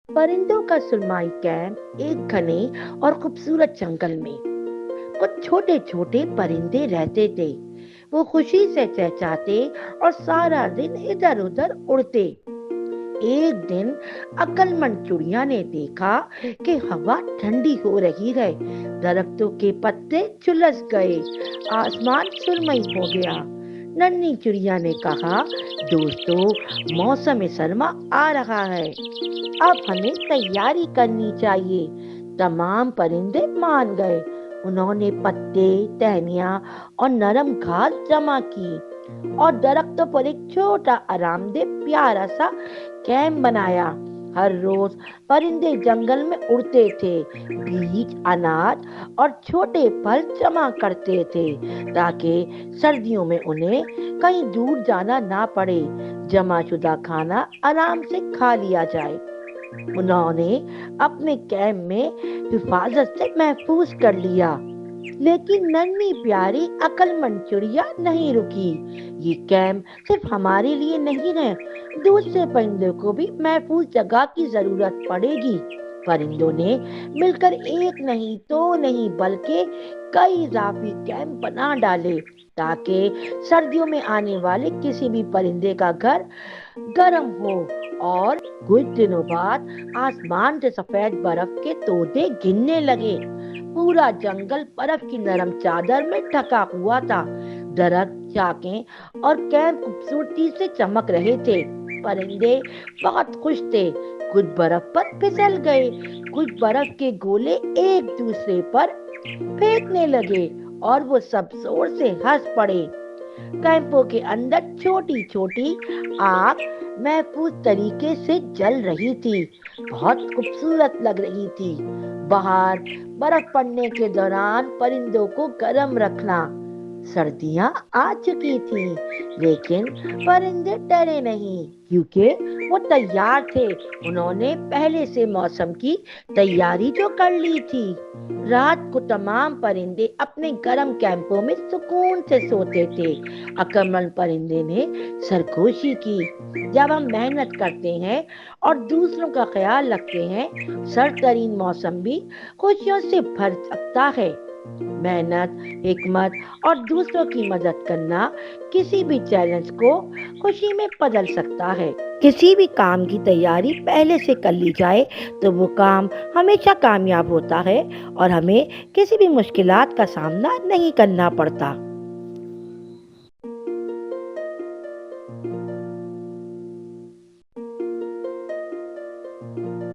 پرندوں کا سرمائی کیمپ ایک گھنے اور خوبصورت جنگل میں کچھ چھوٹے چھوٹے پرندے رہتے تھے۔ وہ خوشی سے چہچہاتے اور سارا دن ادھر ادھر اڑتے۔ ایک دن عقل مند چڑیا نے دیکھا کہ ہوا ٹھنڈی ہو رہی ہے، درختوں کے پتے جھلس گئے، آسمان سرمئی ہو گیا۔ ننھی چڑیا نے کہا، دوستو، موسم سرما آ رہا ہے، اب ہمیں تیاری کرنی چاہیے۔ تمام پرندے مان گئے۔ انہوں نے پتے، ٹہنیاں اور نرم گھاس جمع کی اور درختوں پر ایک چھوٹا آرام دہ پیارا سا کیمپ بنایا۔ ہر روز پرندے جنگل میں اڑتے تھے، بیج، اناج اور چھوٹے پھل جمع کرتے تھے تاکہ سردیوں میں انہیں کہیں دور جانا نہ پڑے۔ جمع شدہ کھانا آرام سے کھا لیا جائے۔ انہوں نے اپنے کیمپ میں حفاظت سے محفوظ کر لیا۔ لیکن ننھی پیاری عقل مند چڑیا نہیں رکی۔ یہ کیمپ صرف ہمارے لیے نہیں ہے، دوسرے پرندوں کو بھی محفوظ جگہ کی ضرورت پڑے گی۔ پرندوں نے مل کر ایک نہیں دو نہیں بلکہ کئی اضافی کیمپ بنا ڈالے تاکہ سردیوں میں آنے والے کسی بھی پرندے کا گھر گرم ہو۔ اور کچھ دنوں بعد آسمان سے سفید برف کے تودے گرنے لگے۔ پورا جنگل برف کی نرم چادر میں ڈھکا ہوا تھا۔ درخت، شاخیں اور کیمپ خوبصورتی سے چمک رہے تھے۔ پرندے بہت خوش تھے۔ کچھ برف پر پھسل گئے، کچھ برف کے گولے ایک دوسرے پر پھینکنے لگے اور وہ سب زور سے ہنس پڑے۔ کیمپوں کے اندر چھوٹی چھوٹی آگ محفوظ طریقے سے جل رہی تھی، بہت خوبصورت لگ رہی تھی۔ باہر برف پڑنے کے دوران پرندوں کو گرم رکھنا۔ سردیاں آ چکی تھیں لیکن پرندے ڈرے نہیں کیونکہ وہ تیار تھے۔ انہوں نے پہلے سے موسم کی تیاری جو کر لی تھی۔ رات کو تمام پرندے اپنے گرم کیمپوں میں سکون سے سوتے تھے۔ عقل مند پرندے نے سرگوشی کی، جب ہم محنت کرتے ہیں اور دوسروں کا خیال رکھتے ہیں، سرد ترین موسم بھی خوشیوں سے بھر سکتا ہے۔ محنت، حکمت اور دوسروں کی مدد کرنا کسی بھی چیلنج کو خوشی میں بدل سکتا ہے۔ کسی بھی کام کی تیاری پہلے سے کر لی جائے تو وہ کام ہمیشہ کامیاب ہوتا ہے اور ہمیں کسی بھی مشکلات کا سامنا نہیں کرنا پڑتا۔